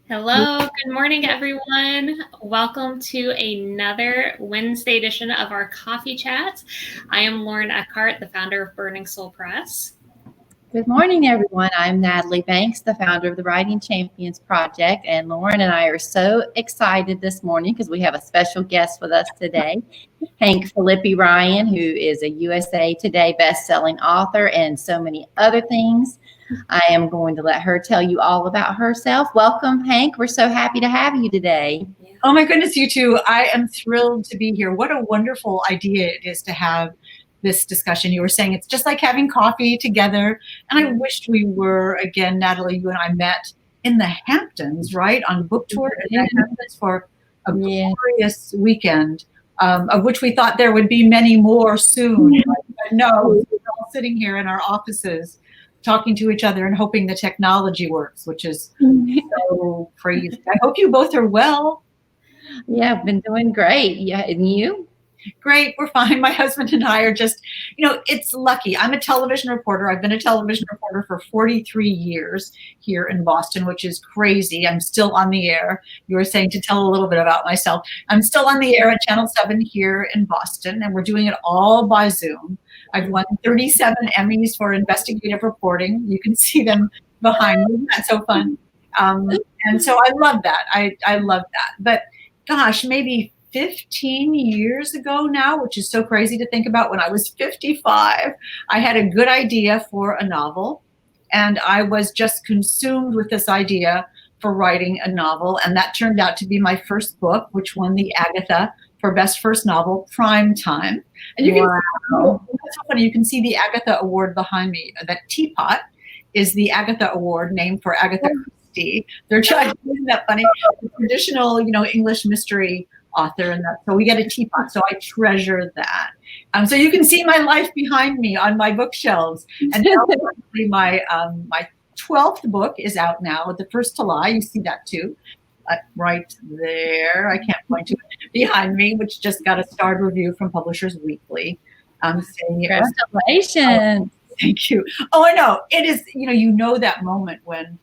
Hello, good morning, everyone. Welcome to another Wednesday edition of our Coffee Chat. I am Lauren Eckhart, the founder of Burning Soul Press. Good morning, everyone. I'm Natalie Banks, the founder of the Writing Champions Project, and Lauren and I are so excited this morning because we have a special guest with us today, Phillippi Ryan, who is a USA Today bestselling author and so many other things. I am going to let her tell you all about herself. Welcome, Hank. We're so happy to have you today. Oh my goodness, you two. I am thrilled to be here. What a wonderful idea it is to have this discussion. You were saying it's just like having coffee together. And I wished we were, again, Natalie, you and I met in the Hamptons, right? On book tour in the Hamptons for a glorious weekend, of which we thought there would be many more soon. But no, we're all sitting here in our offices talking to each other and hoping the technology works, which is so crazy. I hope you both are well. Yeah, I've been doing great. Yeah, and you? Great, we're fine. My husband and I are just, it's lucky. I'm a television reporter. I've been a television reporter for 43 years here in Boston, which is crazy. I'm still on the air. You were saying to tell a little bit about myself. I'm still on the air at Channel 7 here in Boston, and we're doing it all by Zoom. I've won 37 Emmys for investigative reporting. You can see them behind me. That's so fun. And so I love that. I love that. But gosh, maybe 15 years ago now, which is so crazy to think about, when I was 55, I had a good idea for a novel, and I was just consumed with this idea for writing a novel, and that turned out to be my first book, which won the Agatha for Best First Novel, Prime Time. And you can, that's so funny, you can see the Agatha Award behind me. That teapot is the Agatha Award, named for Agatha Christie. They're trying, isn't that funny? The traditional, English mystery author, and that, so we get a teapot. So I treasure that. So you can see my life behind me on my bookshelves. And now my 12th book is out now, The First to Lie. You see that too, right there. I can't point to it behind me, which just got a starred review from Publishers Weekly. Congratulations! Thank you. Oh, I know it is. You know that moment when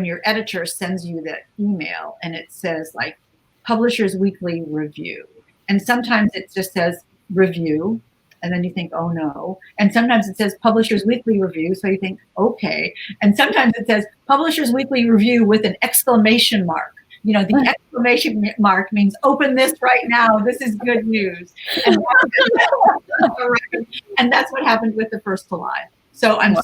your editor sends you that email and it says like Publishers Weekly review, and sometimes it just says review, and then you think, oh no, and sometimes it says Publishers Weekly review, so you think, okay, and sometimes it says Publishers Weekly review with an exclamation mark. The exclamation mark means open this right now. This is good news. And that's what happened with The First to Lie. So I'm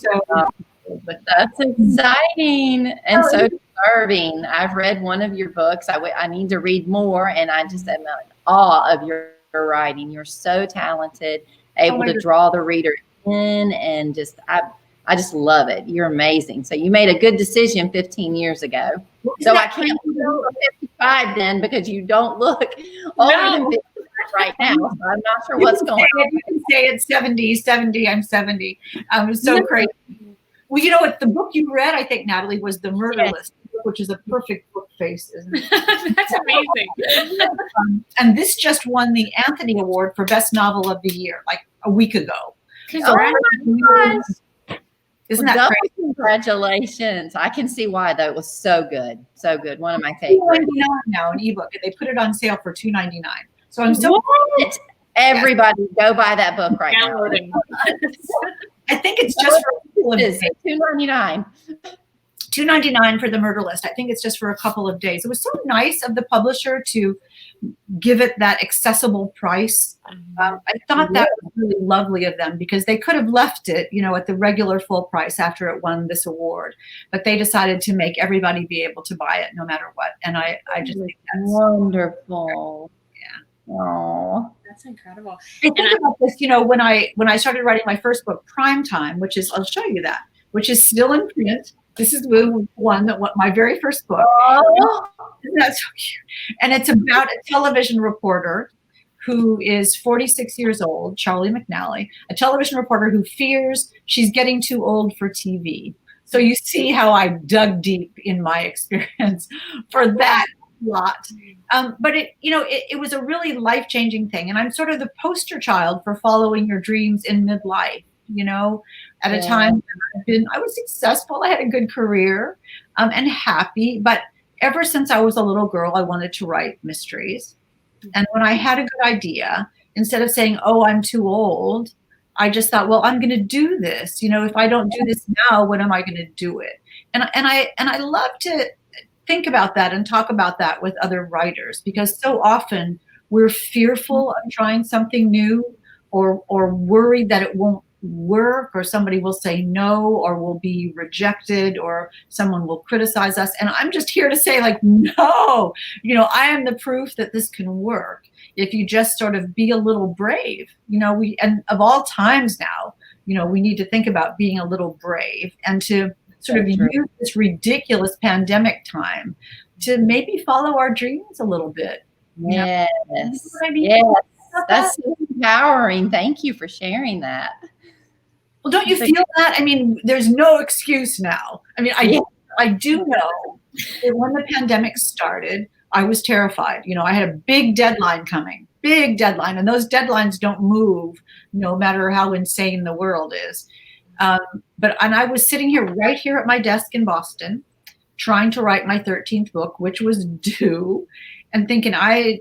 but that's exciting and so deserving. I've read one of your books. I need to read more, and I just am in awe of your writing. You're so talented, able to draw the reader in, and I just love it. You're amazing. So you made a good decision 15 years ago. So I can't go 55 then, because you don't look older than 55 right now. So I'm not sure what's going on. You can say it's 70, I'm 70. It's so crazy. Well, you know what? The book you read, I think, Natalie, was The Murder List, which is a perfect book face, isn't it? That's amazing. And this just won the Anthony Award for Best Novel of the Year, like a week ago. Congratulations. Isn't that crazy? Congratulations. I can see why, though. It was so good. So good. One of my favorites. $2.99 now, an ebook. They put it on sale for $2.99. So I'm so Everybody go buy that book right now. I think it's just for $2.99. $2.99 for The Murder List. I think it's just for a couple of days. It was so nice of the publisher to give it that accessible price. I thought that was really lovely of them, because they could have left it, at the regular full price after it won this award, but they decided to make everybody be able to buy it no matter what. And I just think that's wonderful. Yeah. Oh, that's incredible. I think about this, when I started writing my first book, Prime Time, which is, I'll show you that, which is still in print. This is the one that my very first book. Oh. Isn't that so cute? And it's about a television reporter who is 46 years old, Charlie McNally, a television reporter who fears she's getting too old for TV. So you see how I dug deep in my experience for that lot. But it was a really life-changing thing. And I'm sort of the poster child for following your dreams in midlife. At a time when I was successful, I had a good career, and happy, but ever since I was a little girl, I wanted to write mysteries. And when I had a good idea, instead of saying, oh, I'm too old, I just thought, well, I'm going to do this. If I don't do this now, when am I going to do it? And I love to think about that and talk about that with other writers, because so often we're fearful of trying something new, or worried that it won't work, or somebody will say no, or will be rejected, or someone will criticize us. And I'm just here to say, like, no, I am the proof that this can work if you just sort of be a little brave. And of all times now, we need to think about being a little brave, and to sort of use this ridiculous pandemic time to maybe follow our dreams a little bit. Yes. I mean? Yes. That's so empowering. Thank you for sharing that. Well, don't you feel that? I mean, there's no excuse now. I mean, I do know that when the pandemic started, I was terrified. I had a big deadline coming, and those deadlines don't move no matter how insane the world is. And I was sitting right here at my desk in Boston, trying to write my 13th book, which was due, and thinking, I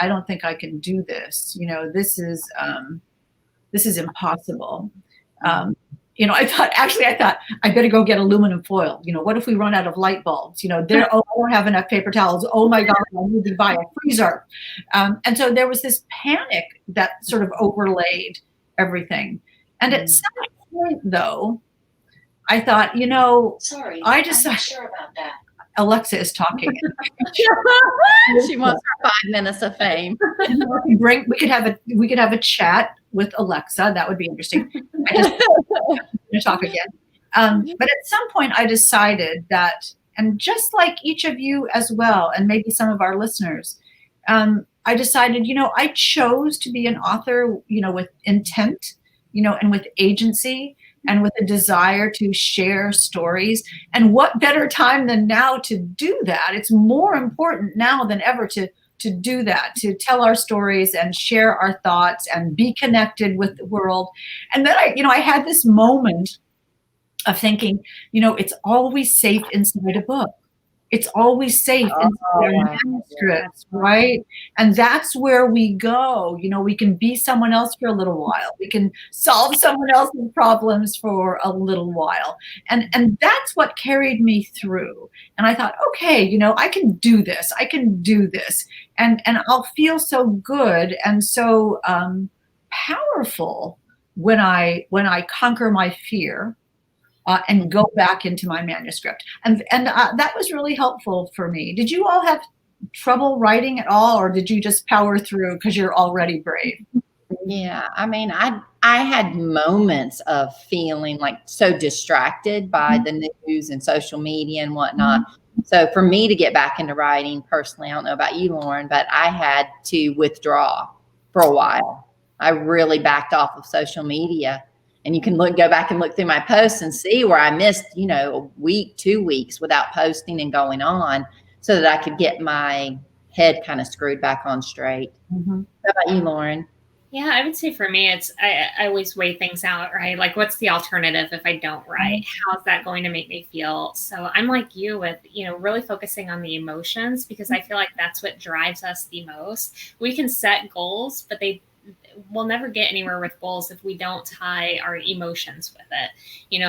don't think I can do this. This is impossible. I thought I better go get aluminum foil. What if we run out of light bulbs? I don't have enough paper towels. Oh my God, I need to buy a freezer. And so there was this panic that sort of overlaid everything. And at some point, though, I thought, sorry, I'm not sure about that. Alexa is talking. She wants her 5 minutes of fame. We could have a chat with Alexa. That would be interesting. I just going to talk again. But at some point, I decided that, and just like each of you as well, and maybe some of our listeners, I decided, I chose to be an author, with intent, and with agency, and with a desire to share stories. And what better time than now to do that? It's more important now than ever to do that, to tell our stories and share our thoughts and be connected with the world. And then I had this moment of thinking, it's always safe inside a book. It's always safe inside our manuscripts, right? And that's where we go. We can be someone else for a little while. We can solve someone else's problems for a little while. And that's what carried me through. And I thought, okay, I can do this. I can do this. And I'll feel so good and so powerful when I conquer my fear. And go back into my manuscript. And that was really helpful for me. Did you all have trouble writing at all, or did you just power through because you're already brave? Yeah, I mean, I had moments of feeling like so distracted by the news and social media and whatnot. So for me to get back into writing personally, I don't know about you, Lauren, but I had to withdraw for a while. I really backed off of social media. And you can go back and look through my posts and see where I missed, a week, 2 weeks without posting and going on, so that I could get my head kind of screwed back on straight. How about you, Lauren? Yeah, I would say for me, I always weigh things out, right? Like, what's the alternative if I don't write? How's that going to make me feel? So I'm like you with, really focusing on the emotions, because I feel like that's what drives us the most. We can set goals, but we'll never get anywhere with goals if we don't tie our emotions with it.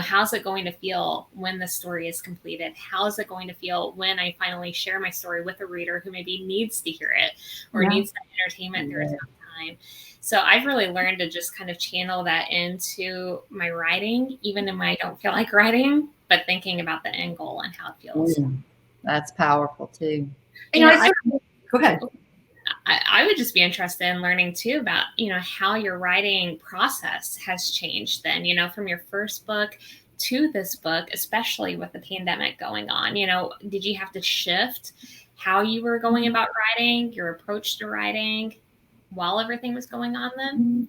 How's it going to feel when the story is completed? How's it going to feel when I finally share my story with a reader who maybe needs to hear it or needs that entertainment through a tough time? So I've really learned to just kind of channel that into my writing, even when I don't feel like writing, but thinking about the end goal and how it feels. That's powerful too. Go ahead. I would just be interested in learning too about, how your writing process has changed then, from your first book to this book, especially with the pandemic going on. Did you have to shift how you were going about writing, your approach to writing while everything was going on then?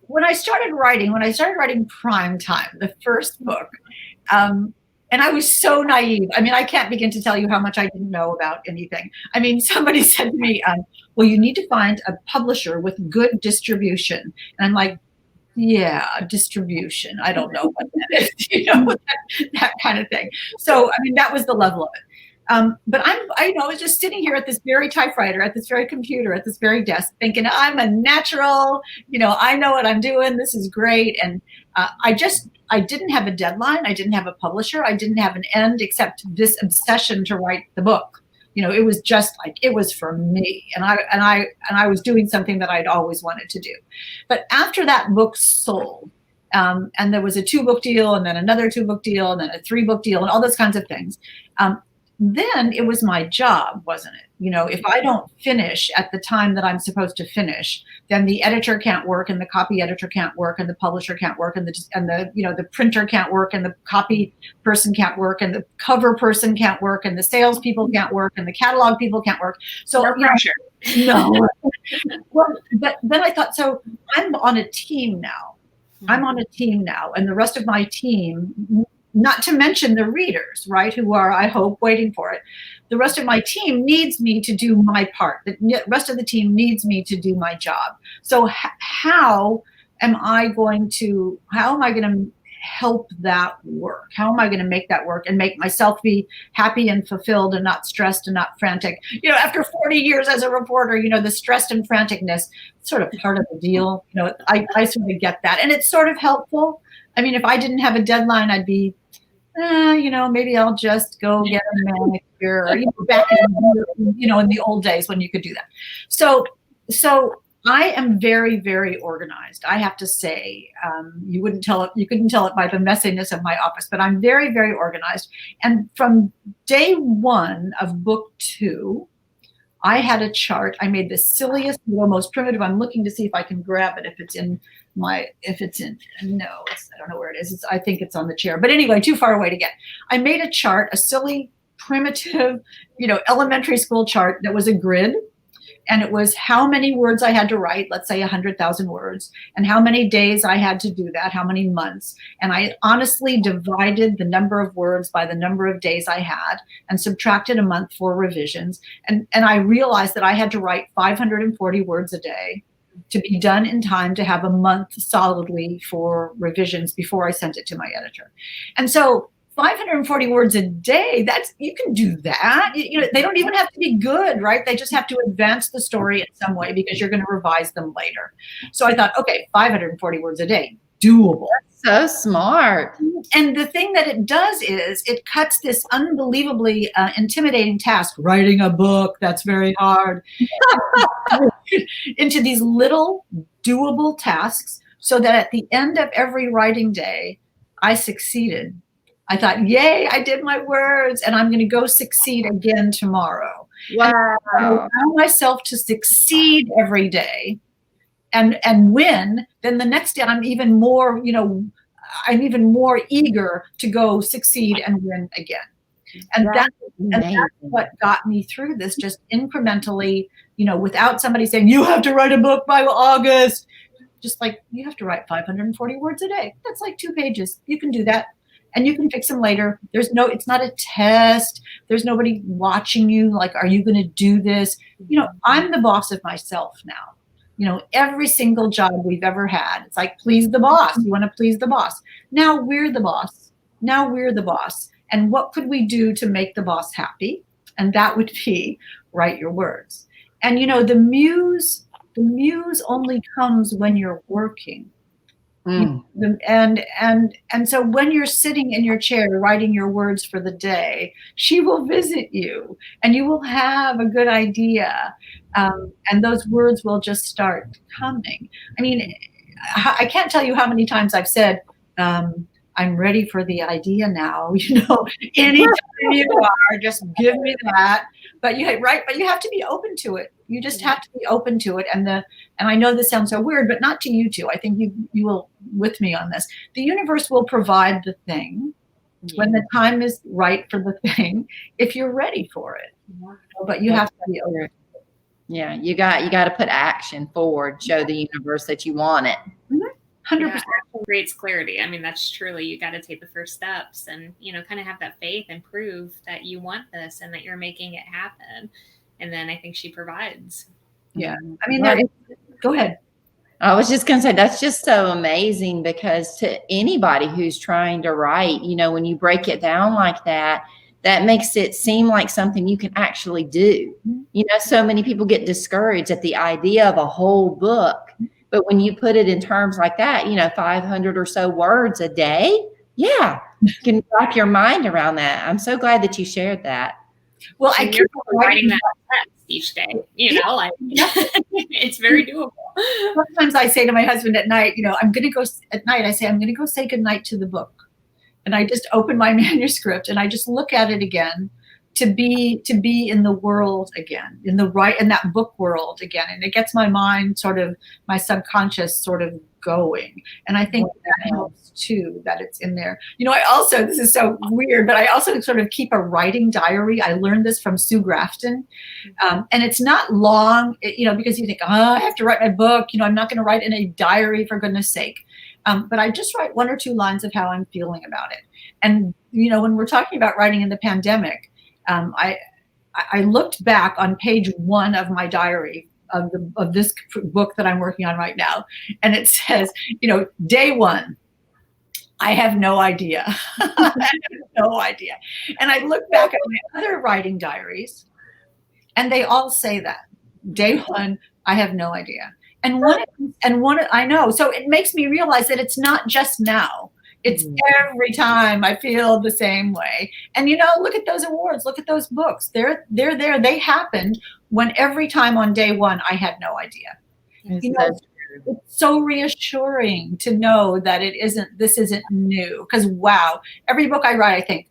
When I started writing Prime Time, the first book, and I was so naive. I mean, I can't begin to tell you how much I didn't know about anything. I mean, somebody said to me, well, you need to find a publisher with good distribution. And I'm like, distribution. I don't know what that is, that kind of thing. So, I mean, that was the level of it. But I was just sitting here at this very typewriter, at this very computer, at this very desk, thinking I'm a natural, I know what I'm doing. This is great. And I didn't have a deadline. I didn't have a publisher. I didn't have an end except this obsession to write the book. It was just like, it was for me. And I was doing something that I'd always wanted to do. But after that book sold, and there was a 2-book deal, and then another 2-book deal, and then a 3-book deal, and all those kinds of things. Then it was my job, wasn't it? If I don't finish at the time that I'm supposed to finish, then the editor can't work, and the copy editor can't work, and the publisher can't work, and the printer can't work, and the copy person can't work, and the cover person can't work, and the sales people can't work, and the catalog people can't work. So no pressure. No. Well, but then I thought, so I'm on a team now. And the rest of my team, not to mention the readers, right, who are, I hope, waiting for it. The rest of my team needs me to do my part. The rest of the team needs me to do my job. So how am I going to help that work? How am I going to make that work and make myself be happy and fulfilled and not stressed and not frantic? After 40 years as a reporter, the stress and franticness, sort of part of the deal. I sort of get that. And it's sort of helpful. I mean, if I didn't have a deadline, I'd be, maybe I'll just go get a manicure, back in the old days when you could do that. So I am very, very organized. I have to say, you couldn't tell it by the messiness of my office, but I'm very, very organized. And from day 1 of book 2, I had a chart. I made the silliest, most primitive. I'm looking to see if I can grab it. I don't know where it is. I think it's on the chair. But anyway, too far away to get. I made a chart, a silly, primitive, elementary school chart that was a grid. And it was how many words I had to write, let's say 100,000 words, and how many days I had to do that, how many months. And I honestly divided the number of words by the number of days I had and subtracted a month for revisions. And I realized that I had to write 540 words a day to be done in time to have a month solidly for revisions before I sent it to my editor. And so 540 words a day, you can do that. They don't even have to be good, right? They just have to advance the story in some way because you're going to revise them later. So I thought, okay, 540 words a day, doable. That's so smart. And the thing that it does is it cuts this unbelievably intimidating task, writing a book, that's very hard, into these little doable tasks so that at the end of every writing day, I succeeded. I thought, yay, I did my words, and I'm going to go succeed again tomorrow. Wow. And I allow myself to succeed every day and win. Then the next day, I'm even more eager to go succeed and win again. And that's what got me through this, just incrementally, without somebody saying, you have to write a book by August. Just like, you have to write 540 words a day. That's like 2 pages. You can do that. And you can fix them later. It's not a test. There's nobody watching you. Like, are you going to do this? I'm the boss of myself now. Every single job we've ever had, it's like, please the boss. You want to please the boss. Now we're the boss. And what could we do to make the boss happy? And that would be write your words. And, the muse only comes when you're working. And so when you're sitting in your chair writing your words for the day, she will visit you and you will have a good idea. And those words will just start coming. I mean, I can't tell you how many times I've said, I'm ready for the idea now. Anytime you are, just give me that. But you have to be open to it. You just have to be open to it. And I know this sounds so weird, but not to you two. I think you will with me on this. The universe will provide the thing when the time is right for the thing, if you're ready for it. But you have to be open. Yeah, you got to put action forward, show the universe that you want it. 100%. Creates clarity. I mean, that's truly, you got to take the first steps and, kind of have that faith and prove that you want this and that you're making it happen. And then I think she provides. Yeah. I mean, go ahead. I was just going to say, that's just so amazing, because to anybody who's trying to write, when you break it down like that, that makes it seem like something you can actually do. So many people get discouraged at the idea of a whole book, but when you put it in terms like that, 500 or so words a day, yeah, you can wrap your mind around that. I'm so glad that you shared that. Well, I keep writing that text each day, like it's very doable. Sometimes I say to my husband at night, I'm going to go at night. I say, I'm going to go say goodnight to the book. And I just open my manuscript and I just look at it again to be in the world again, in that book world again. And it gets my mind my subconscious sort of going. And I think that helps too, that it's in there. I also, this is so weird, but I also sort of keep a writing diary. I learned this from Sue Grafton. And it's not long, because you think, I have to write my book. I'm not going to write in a diary, for goodness sake. But I just write 1 or 2 lines of how I'm feeling about it. And, when we're talking about writing in the pandemic, I looked back on page 1 of my diary of this book that I'm working on right now. And it says, day 1, I have no idea. I have no idea. And I look back at my other writing diaries and they all say that. Day 1, I have no idea. And one, I know. So it makes me realize that it's not just now. It's every time I feel the same way. And, look at those awards. Look at those books. They're there. They happened when every time on day 1, I had no idea. It's so reassuring to know that this isn't new. Because, wow, every book I write, I think,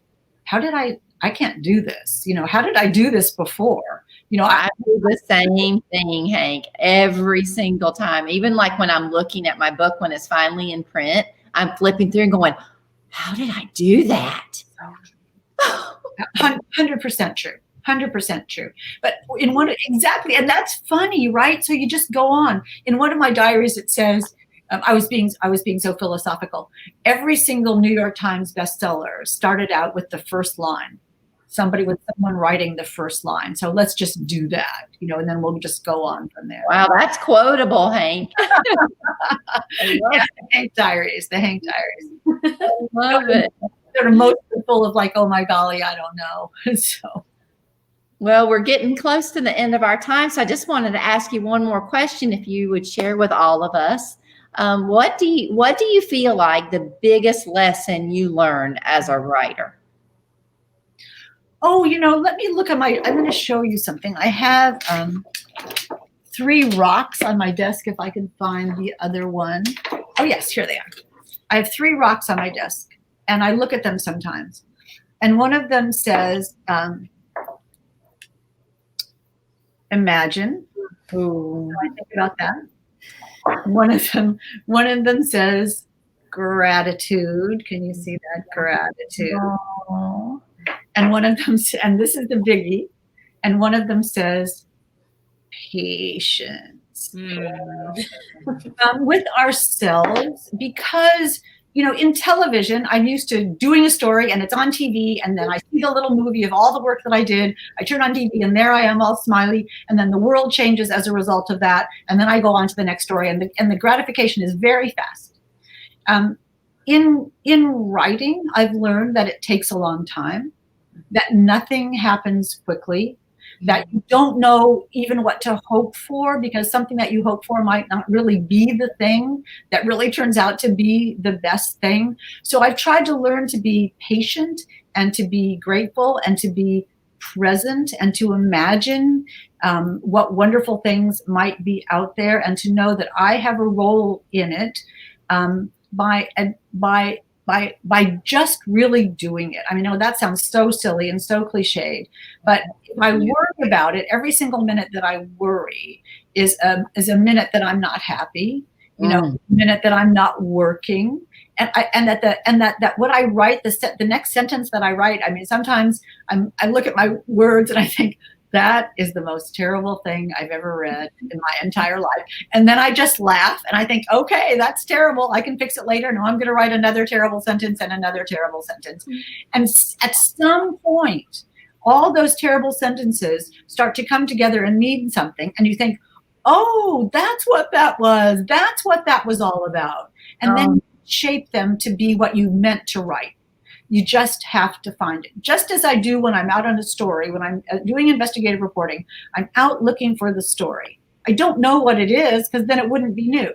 I can't do this. How did I do this before? I do the same thing, Hank, every single time. Even like when I'm looking at my book, when it's finally in print, I'm flipping through and going, how did I do that? 100% true. 100% true. But exactly. And that's funny, right? So you just go on. In one of my diaries, it says, I was being so philosophical. Every single New York Times bestseller started out with the first line. Someone writing the first line. So let's just do that, and then we'll just go on from there. Wow, that's quotable, Hank. The Hank Diaries. I love it. They're mostly full of like, oh my golly, I don't know. So, well, we're getting close to the end of our time. So I just wanted to ask you one more question, if you would share with all of us. What do you feel like the biggest lesson you learned as a writer? Oh, let me look at I'm going to show you something. I have 3 rocks on my desk, if I can find the other one. Oh, yes, here they are. I have 3 rocks on my desk, and I look at them sometimes. And one of them says, imagine. Ooh. So I think about that. One of them says, gratitude. Can you see that? Gratitude. Aww. And one of them, and this is the biggie, and one of them says, patience. With ourselves, because, in television, I'm used to doing a story and it's on TV, and then I see the little movie of all the work that I did. I turn on TV and there I am all smiley, and then the world changes as a result of that, and then I go on to the next story, and the gratification is very fast. In writing, I've learned that it takes a long time, that nothing happens quickly, that you don't know even what to hope for, because something that you hope for might not really be the thing that really turns out to be the best thing. So I've tried to learn to be patient and to be grateful and to be present and to imagine what wonderful things might be out there, and to know that I have a role in it by just really doing it. I mean, that sounds so silly and so cliched, but if I worry about it, every single minute that I worry is a minute that I'm not happy, a minute that I'm not working. And that what I write, the next sentence that I write, I mean, sometimes I look at my words and I think, that is the most terrible thing I've ever read in my entire life. And then I just laugh and I think, okay, that's terrible. I can fix it later. No, I'm going to write another terrible sentence and another terrible sentence. And at some point, all those terrible sentences start to come together and mean something. And you think, oh, that's what that was. That's what that was all about. And then shape them to be what you meant to write. You just have to find it. Just as I do when I'm out on a story, when I'm doing investigative reporting, I'm out looking for the story. I don't know what it is because then it wouldn't be new.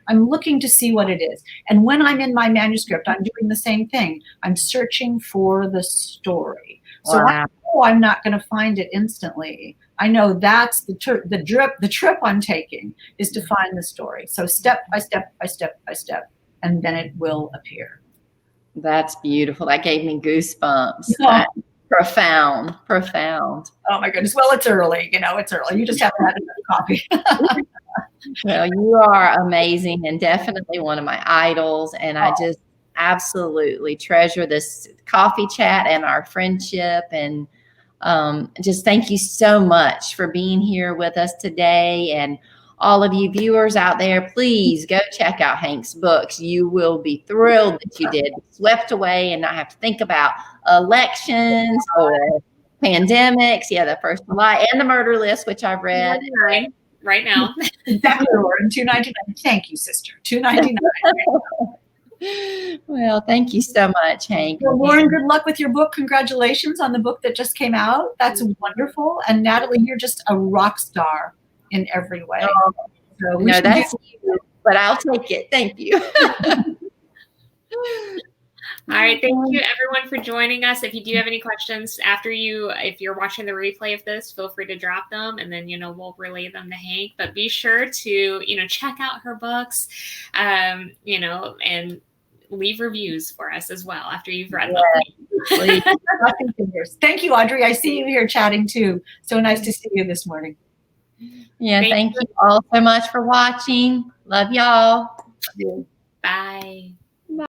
I'm looking to see what it is. And when I'm in my manuscript, I'm doing the same thing. I'm searching for the story. So I know I'm not going to find it instantly. I know that's the trip I'm taking is to find the story. So step by step by step by step, and then it will appear. That's beautiful. That gave me goosebumps. Oh. Profound. Oh my goodness. Well, it's early. It's early. You just haven't had enough coffee. Well, you are amazing and definitely one of my idols. And I just absolutely treasure this coffee chat and our friendship. And just thank you so much for being here with us today. And all of you viewers out there, please go check out Hank's books. You will be thrilled that you did. Swept away and not have to think about elections or pandemics. Yeah, the First of July and the Murder List, which I've read. Right now. Exactly, Lauren. $2.99. Thank you, sister. $2.99. Well, thank you so much, Hank. Well, Lauren, good luck with your book. Congratulations on the book that just came out. That's wonderful. And Natalie, you're just a rock star in every way. So no, that's you, but I'll take it. Thank you. All right. Thank you, everyone, for joining us. If you do have any questions if you're watching the replay of this, feel free to drop them, and then, we'll relay them to Hank. But be sure to, check out her books, and leave reviews for us as well after you've read them. Thank you, Audrey. I see you here chatting too. So nice to see you this morning. Yeah, thank you all so much for watching. Love y'all. Bye.